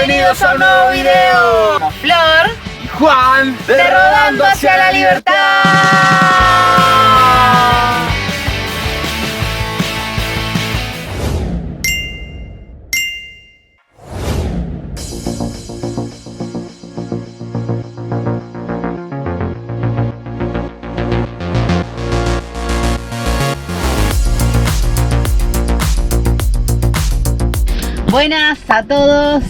Bienvenidos a un nuevo video. Flor Y Juan de Rodando hacia la Libertad. Buenas a todos.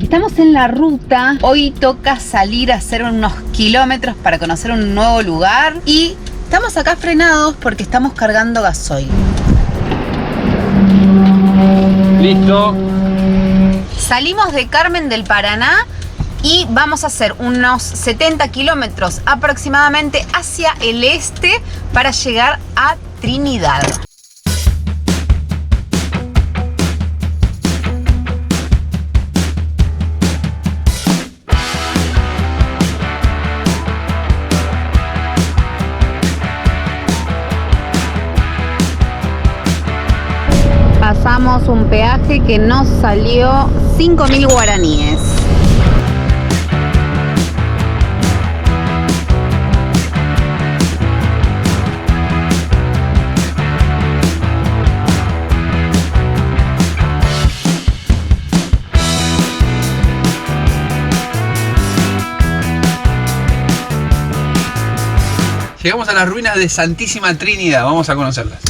Estamos en la ruta. Hoy toca salir a hacer unos kilómetros para conocer un nuevo lugar. Y estamos acá frenados porque estamos cargando gasoil. Listo. Salimos de Carmen del Paraná y vamos a hacer unos 70 kilómetros aproximadamente hacia el este para llegar a Trinidad. Pasamos un peaje que nos salió 5.000 guaraníes. Llegamos a las ruinas de Santísima Trinidad. Vamos a conocerlas.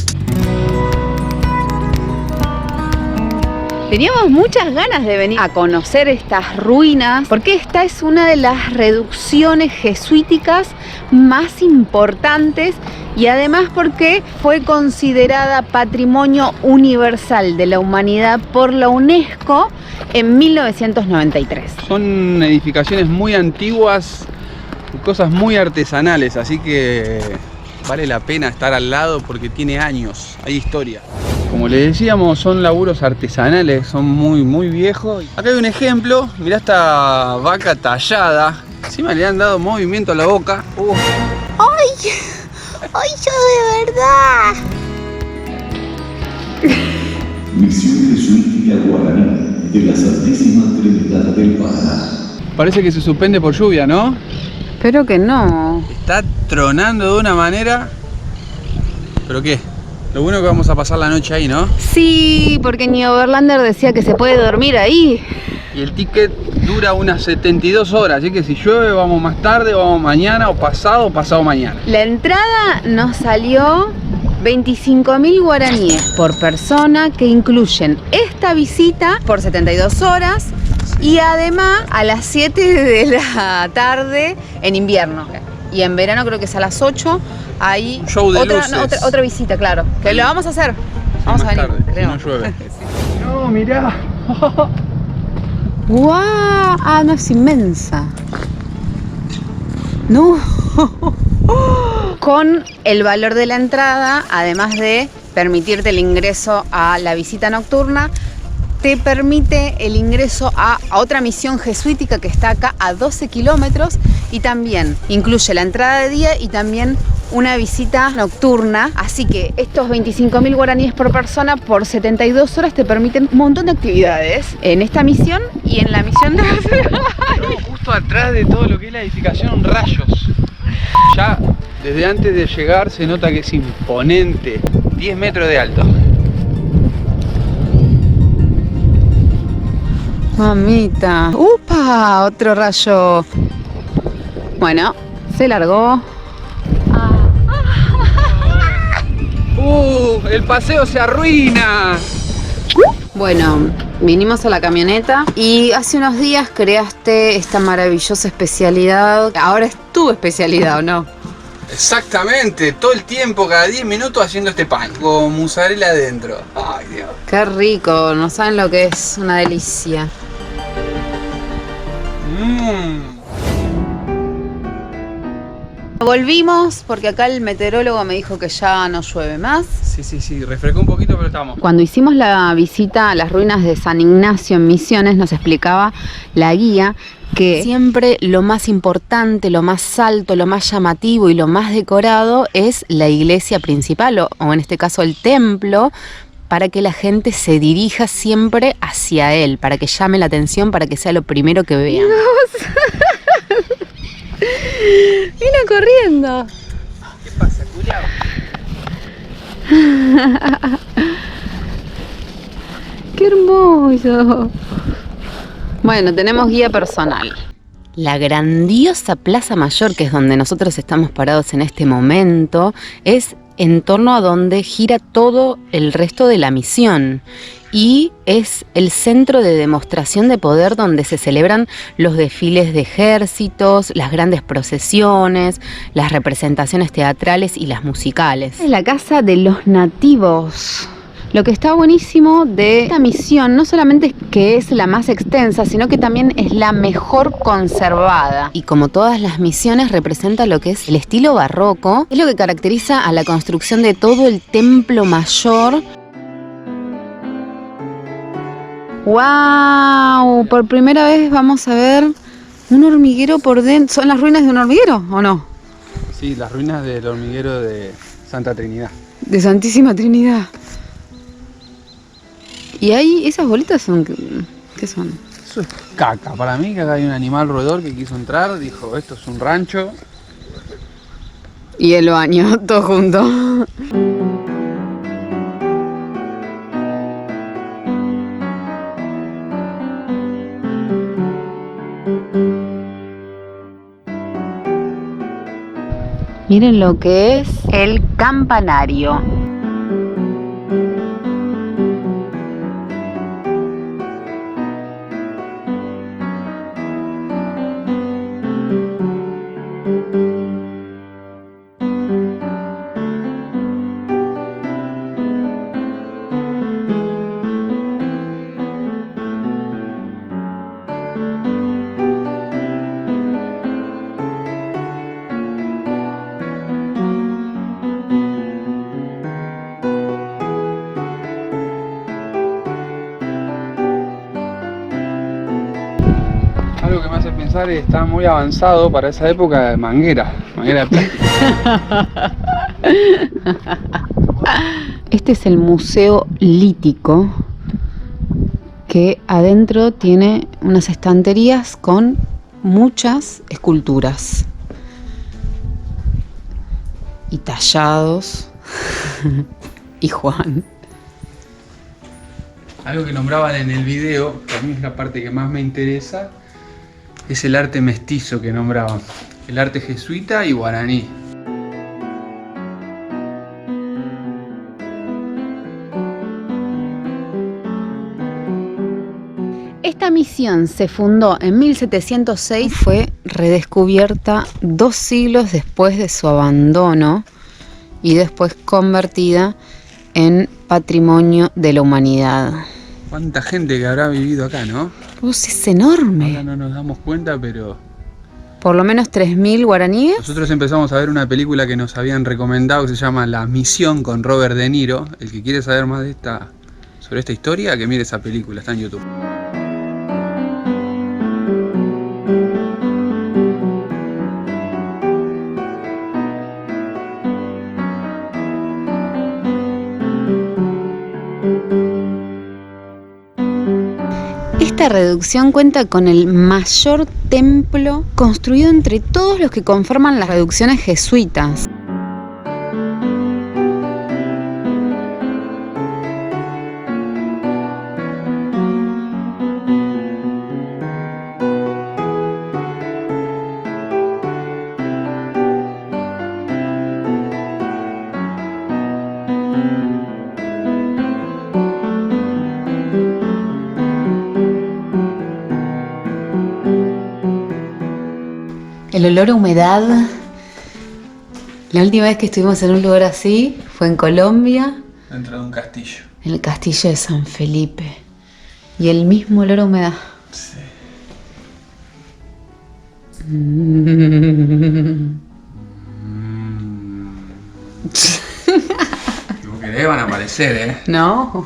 Teníamos muchas ganas de venir a conocer estas ruinas porque esta es una de las reducciones jesuíticas más importantes y además porque fue considerada Patrimonio Universal de la Humanidad por la UNESCO en 1993. Son edificaciones muy antiguas, cosas muy artesanales, así que vale la pena estar al lado porque tiene años, hay historia. Como les decíamos, son laburos artesanales, son muy viejos. Acá hay un ejemplo, mirá esta vaca tallada. Encima le han dado movimiento a la boca. ¡Ay! ¡Ay, yo de verdad! Misión Jesuítica Guaraní de la Santísima Trinidad del Paraná. Parece que se suspende por lluvia, ¿no? Espero que no. Está tronando de una manera. ¿Pero qué? Lo bueno es que vamos a pasar la noche ahí, ¿no? Sí, porque ni Overlander decía que se puede dormir ahí. Y el ticket dura unas 72 horas, así que si llueve vamos más tarde, vamos mañana o pasado mañana. La entrada nos salió 25.000 guaraníes por persona, que incluyen esta visita por 72 horas y además a las 7 de la tarde en invierno. Y en verano creo que es a las 8. Hay un show de luces. Otra visita, claro. Que lo vamos a hacer. Vamos a venir, tarde, creo. Si no llueve. No, mirá. ¡Guau! Ah, no, es inmensa. No. Con el valor de la entrada, además de permitirte el ingreso a la visita nocturna, te permite el ingreso a otra misión jesuítica que está acá a 12 kilómetros y también incluye la entrada de día y también una visita nocturna. Así que estos 25.000 guaraníes por persona por 72 horas te permiten un montón de actividades en esta misión y en la misión de... Justo atrás de todo lo que es la edificación, rayos. Ya desde antes de llegar se nota que es imponente. 10 metros de alto. Mamita. ¡Upa! Otro rayo. Bueno, se largó. El paseo se arruina. Bueno, vinimos a la camioneta y hace unos días creaste esta maravillosa especialidad. Ahora es tu especialidad, ¿o no? Exactamente, todo el tiempo, cada 10 minutos haciendo este pan con mozzarella adentro. Ay, Dios. Qué rico, no saben lo que es, una delicia. Volvimos porque acá el meteorólogo me dijo que ya no llueve más. Sí, refrescó un poquito, pero estamos. Cuando hicimos la visita a las ruinas de San Ignacio en Misiones, nos explicaba la guía que siempre lo más importante, lo más alto, lo más llamativo y lo más decorado es la iglesia principal, o en este caso el templo, para que la gente se dirija siempre hacia él, para que llame la atención, para que sea lo primero que vean. Vino corriendo. ¿Qué pasa, culiao? ¡Qué hermoso! Bueno, tenemos guía personal. La grandiosa Plaza Mayor, que es donde nosotros estamos parados en este momento, es en torno a donde gira todo el resto de la misión. Y es el centro de demostración de poder donde se celebran los desfiles de ejércitos, las grandes procesiones, las representaciones teatrales y las musicales. Es la casa de los nativos. Lo que está buenísimo de esta misión no solamente es que es la más extensa, sino que también es la mejor conservada. Y como todas las misiones, representa lo que es el estilo barroco, es lo que caracteriza a la construcción de todo el templo mayor. ¡Wow! Por primera vez vamos a ver un hormiguero por dentro. ¿Son las ruinas de un hormiguero o no? Sí, las ruinas del hormiguero de Santa Trinidad. De Santísima Trinidad. Y ahí, esas bolitas son... ¿Qué son? Eso es caca. Para mí que acá hay un animal roedor que quiso entrar, dijo, esto es un rancho. Y el baño, todo junto. Miren lo que es el campanario. Algo que me hace pensar es que está muy avanzado para esa época de manguera de plástico. Este es el Museo Lítico, que adentro tiene unas estanterías con muchas esculturas y tallados. Y Juan. Algo que nombraban en el video, que a mí es la parte que más me interesa, es el arte mestizo que nombraban. El arte jesuita y guaraní. Esta misión se fundó en 1706, fue redescubierta 2 siglos después de su abandono y después convertida en Patrimonio de la Humanidad. Cuánta gente que habrá vivido acá, ¿no? Pues es enorme. Ahora no nos damos cuenta, pero... Por lo menos 3.000 guaraníes. Nosotros empezamos a ver una película que nos habían recomendado que se llama La Misión con Robert De Niro. El que quiere saber más sobre esta historia, que mire esa película, está en YouTube. Esta reducción cuenta con el mayor templo construido entre todos los que conforman las reducciones jesuitas. El olor a humedad. La última vez que estuvimos en un lugar así fue en Colombia. Dentro de un castillo. En el castillo de San Felipe. Y el mismo olor a humedad. Sí. Si vos querés van a aparecer, ¿eh? No.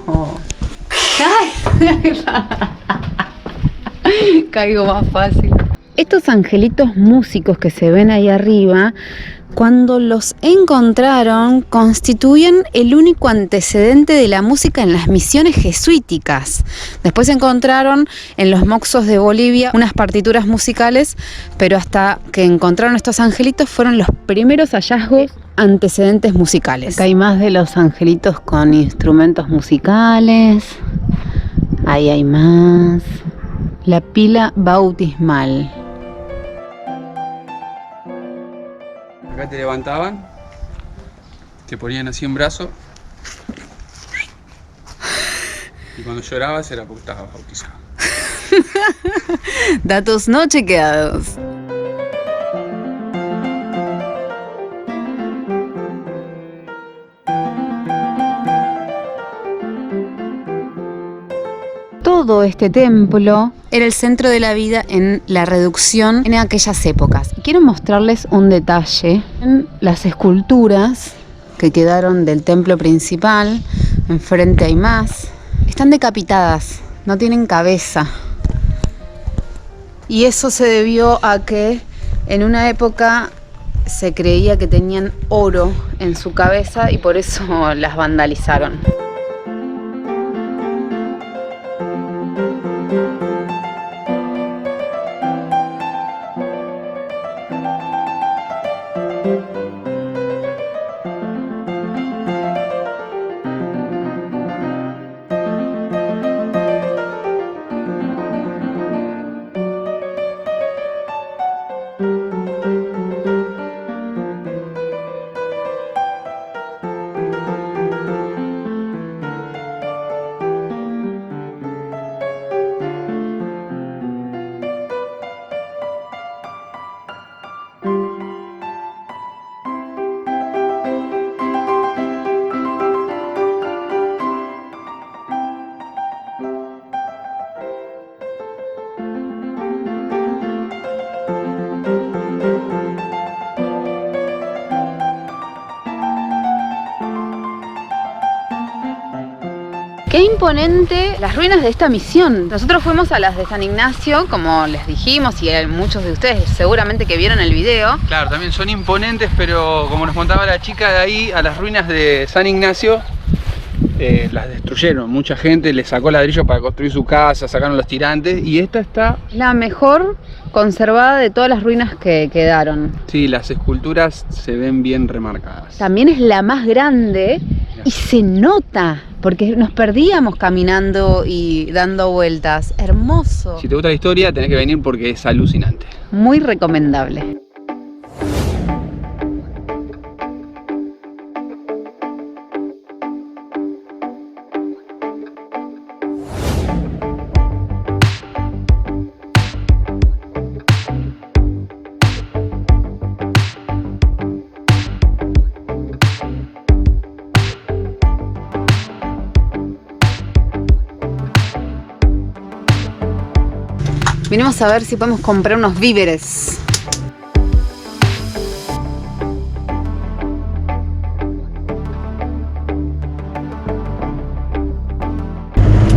Caigo más fácil. Estos angelitos músicos que se ven ahí arriba Cuando los encontraron, constituían el único antecedente de la música en las misiones jesuíticas. Después encontraron en los moxos de Bolivia unas partituras musicales, pero hasta que encontraron estos angelitos fueron los primeros hallazgos antecedentes musicales. Acá hay más de los angelitos con instrumentos musicales. Ahí hay más. La pila bautismal. Acá te levantaban, te ponían así en brazo y cuando llorabas era porque estabas bautizado. Datos no chequeados. Todo este templo era el centro de la vida en la reducción en aquellas épocas. Quiero mostrarles un detalle en las esculturas que quedaron del templo principal. Enfrente hay más. Están decapitadas, no tienen cabeza. Y eso se debió a que en una época se creía que tenían oro en su cabeza y por eso las vandalizaron. Qué imponente las ruinas de esta misión. Nosotros fuimos a las de San Ignacio, como les dijimos, y muchos de ustedes seguramente que vieron el video. Claro, también son imponentes, pero como nos contaba la chica de ahí, a las ruinas de San Ignacio las destruyeron. Mucha gente le sacó ladrillos para construir su casa, sacaron los tirantes, y esta está la mejor conservada de todas las ruinas que quedaron. Sí, las esculturas se ven bien remarcadas. También es la más grande y se nota, porque nos perdíamos caminando y dando vueltas. Hermoso. Si te gusta la historia, tenés que venir porque es alucinante. Muy recomendable. Vinimos a ver si podemos comprar unos víveres.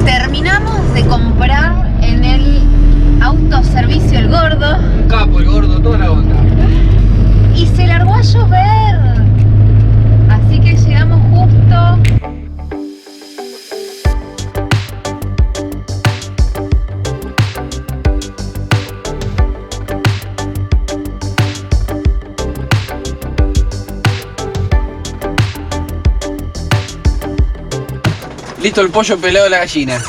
Terminamos de comprar en el autoservicio El Gordo. Un capo, El Gordo, toda la onda. Y se largó a llover. Así que llegamos justo. Listo el pollo pelado de la gallina.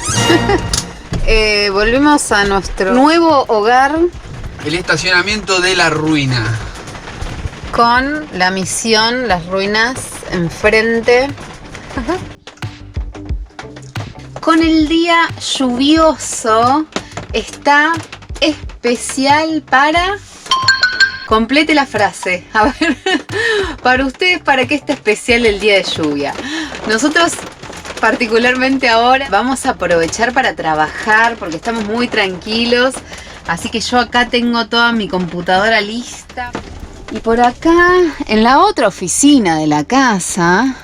Volvemos a nuestro nuevo hogar. El estacionamiento de la ruina. Con la misión, las ruinas enfrente. Con el día lluvioso, está especial para... Complete la frase. A ver, para ustedes, ¿para qué está especial el día de lluvia? Nosotros... particularmente ahora vamos a aprovechar para trabajar porque estamos muy tranquilos, así que yo acá tengo toda mi computadora lista y por acá en la otra oficina de la casa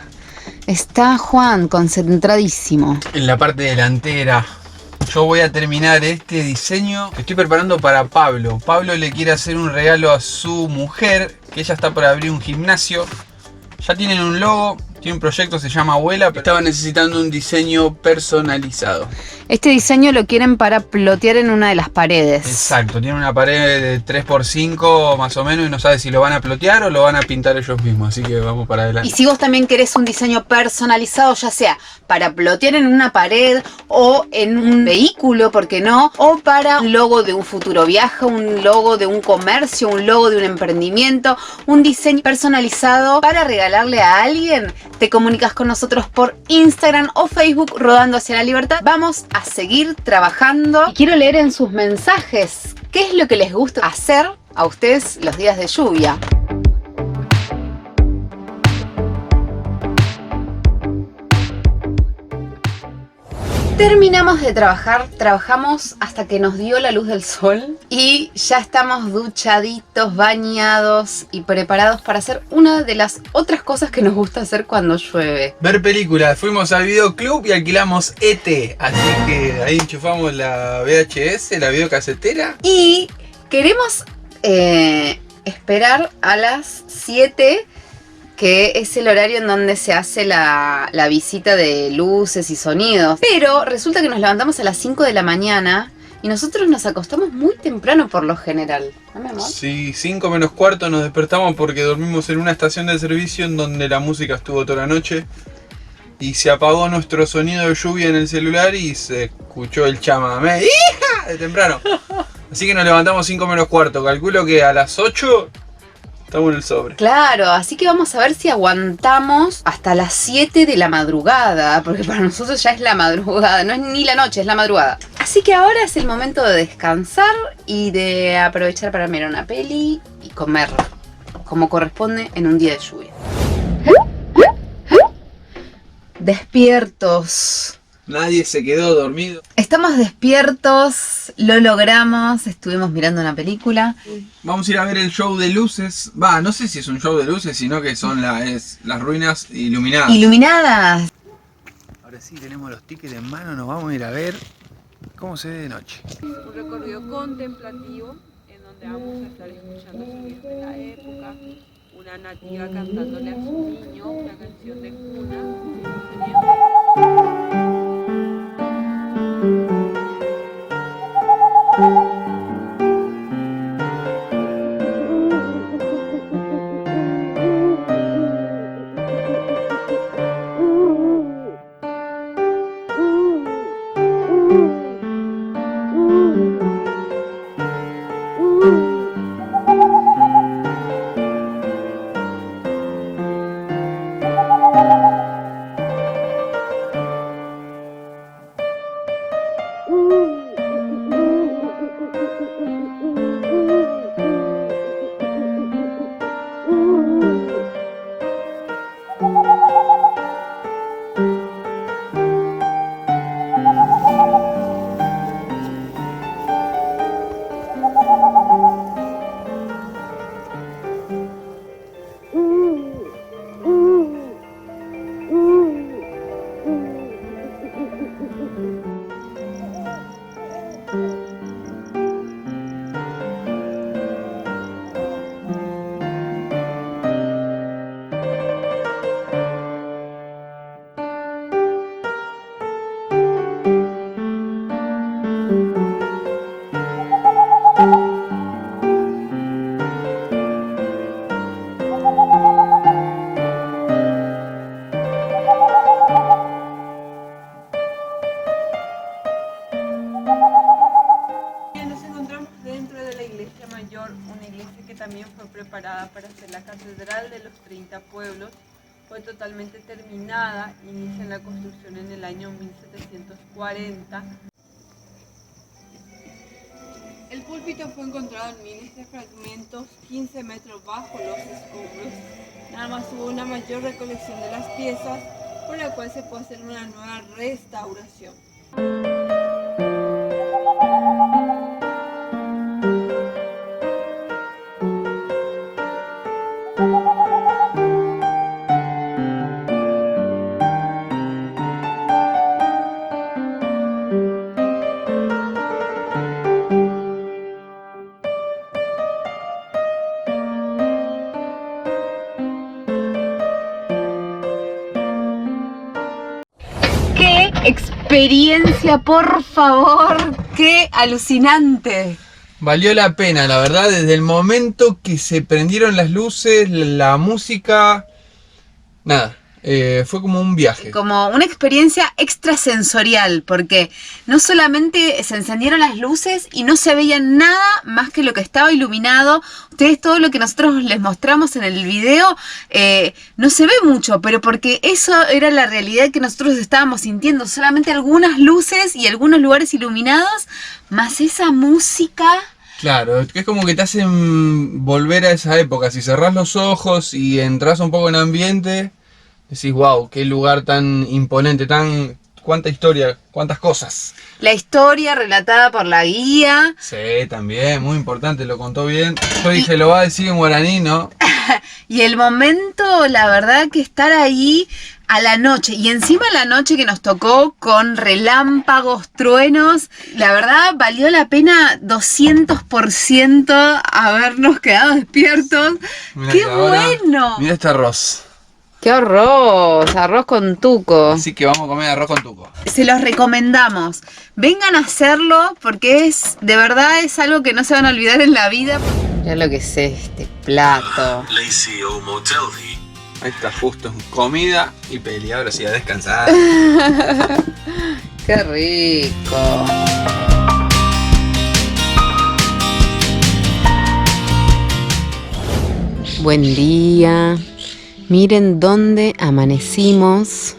está Juan concentradísimo En la parte delantera. Yo voy a terminar este diseño que estoy preparando para Pablo. Pablo le quiere hacer un regalo a su mujer, que ella está por abrir un gimnasio. Ya tienen un logo, tiene un proyecto, se llama Abuela, pero estaba necesitando un diseño personalizado. Este diseño lo quieren para plotear en una de las paredes. Exacto, tiene una pared de 3x5 más o menos y no sabe si lo van a plotear o lo van a pintar ellos mismos, así que vamos para adelante. Y si vos también querés un diseño personalizado, ya sea para plotear en una pared o en un vehículo, ¿por qué no? O para un logo de un futuro viaje, un logo de un comercio, un logo de un emprendimiento, un diseño personalizado para regalarle a alguien, te comunicas con nosotros por Instagram o Facebook Rodando hacia la Libertad. Vamos a seguir trabajando y quiero leer en sus mensajes qué es lo que les gusta hacer a ustedes los días de lluvia. Terminamos de trabajar, trabajamos hasta que nos dio la luz del sol y ya estamos duchaditos, bañados y preparados para hacer una de las otras cosas que nos gusta hacer cuando llueve. Ver películas, fuimos al videoclub y alquilamos ET, así que ahí enchufamos la VHS, la videocasetera. Y queremos esperar a las 7, que es el horario en donde se hace la visita de luces y sonidos. Pero resulta que nos levantamos a las 5 de la mañana y nosotros nos acostamos muy temprano por lo general. ¿No, mi amor? Sí, 5 menos cuarto nos despertamos porque dormimos en una estación de servicio en donde la música estuvo toda la noche. Y se apagó nuestro sonido de lluvia en el celular y se escuchó el chamamé ¡hija! De temprano. Así que nos levantamos 5 menos cuarto. Calculo que a las 8... estamos en el sobre. Claro, así que vamos a ver si aguantamos hasta las 7 de la madrugada, porque para nosotros ya es la madrugada, no es ni la noche, es la madrugada. Así que ahora es el momento de descansar y de aprovechar para mirar una peli y comer, como corresponde en un día de lluvia. Despiertos. Nadie se quedó dormido. Estamos despiertos, lo logramos, estuvimos mirando una película. Vamos a ir a ver el show de luces. Va, no sé si es un show de luces, sino que son las ruinas iluminadas. Iluminadas. Ahora sí, tenemos los tickets en mano, nos vamos a ir a ver cómo se ve de noche. Un recorrido contemplativo en donde vamos a estar escuchando sonidos de la época, una nativa cantándole a su niño una canción de cuna. Una iglesia que también fue preparada para ser la catedral de los 30 pueblos, fue totalmente terminada, inicia la construcción en el año 1740. El púlpito fue encontrado en miles de fragmentos, 15 metros bajo los escombros. Nada más hubo una mayor recolección de las piezas, por la cual se puede hacer una nueva restauración. ¡Qué experiencia, por favor! ¡Qué alucinante! Valió la pena, la verdad, desde el momento que se prendieron las luces, la música, nada, fue como un viaje. Como una experiencia extrasensorial, porque no solamente se encendieron las luces y no se veía nada más que lo que estaba iluminado. Ustedes, todo lo que nosotros les mostramos en el video, no se ve mucho, pero porque eso era la realidad que nosotros estábamos sintiendo. Solamente algunas luces y algunos lugares iluminados, más esa música. Claro, es como que te hacen volver a esa época. Si cerrás los ojos y entras un poco en ambiente, decís, wow, qué lugar tan imponente, cuánta historia, cuántas cosas. La historia relatada por la guía. Sí, también, muy importante, lo contó bien. Yo dije, lo va a decir en guaraní, ¿no? Y el momento, la verdad que estar ahí a la noche, y encima la noche que nos tocó con relámpagos, truenos, la verdad valió la pena 200% habernos quedado despiertos. Mirá, ¡Qué ahora, bueno! Mira este arroz. ¡Qué arroz con tuco! Así que vamos a comer arroz con tuco. Se los recomendamos. Vengan a hacerlo porque de verdad es algo que no se van a olvidar en la vida. Mirá lo que es este plato. Ahí está, justo, comida y peli. Ahora sí, a descansar. ¡Qué rico! Buen día. Miren dónde amanecimos.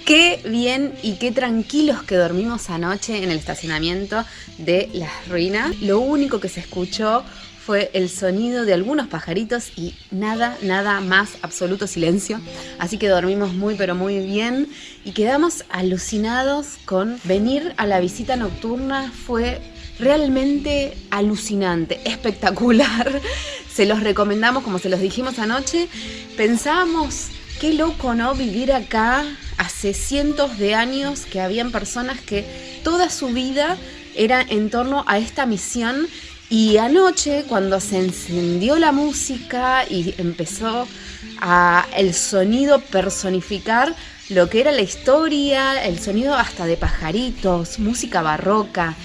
Qué bien y qué tranquilos que dormimos anoche en el estacionamiento de Las Ruinas. Lo único que se escuchó fue el sonido de algunos pajaritos y nada más, absoluto silencio. Así que dormimos muy pero muy bien y quedamos alucinados con venir a la visita nocturna. Fue realmente alucinante, espectacular. Se los recomendamos, como se los dijimos anoche. Pensábamos, qué loco, ¿no? Vivir acá. Hace cientos de años que habían personas que toda su vida era en torno a esta misión. Y anoche, cuando se encendió la música y empezó el sonido personificar lo que era la historia, el sonido hasta de pajaritos, música barroca.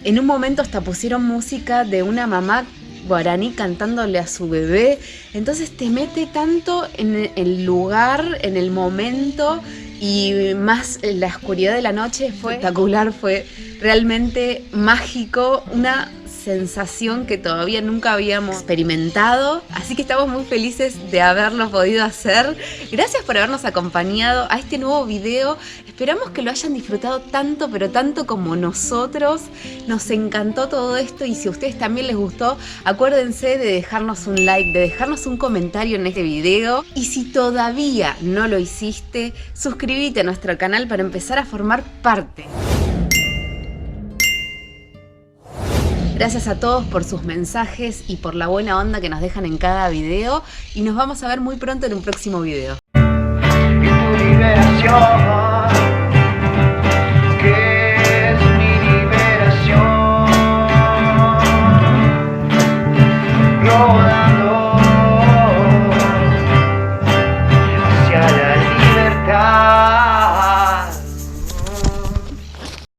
En un momento hasta pusieron música de una mamá guaraní cantándole a su bebé. Entonces te mete tanto en el lugar, en el momento, y más la oscuridad de la noche. Fue espectacular, fue realmente mágico, una sensación que todavía nunca habíamos experimentado, así que estamos muy felices de haberlo podido hacer. Gracias por habernos acompañado a este nuevo video. Esperamos que lo hayan disfrutado tanto, pero tanto como nosotros. Nos encantó todo esto y si a ustedes también les gustó, acuérdense de dejarnos un like, de dejarnos un comentario en este video. Y si todavía no lo hiciste, suscríbete a nuestro canal para empezar a formar parte. Gracias a todos por sus mensajes y por la buena onda que nos dejan en cada video. Y nos vamos a ver muy pronto en un próximo video. Liberación.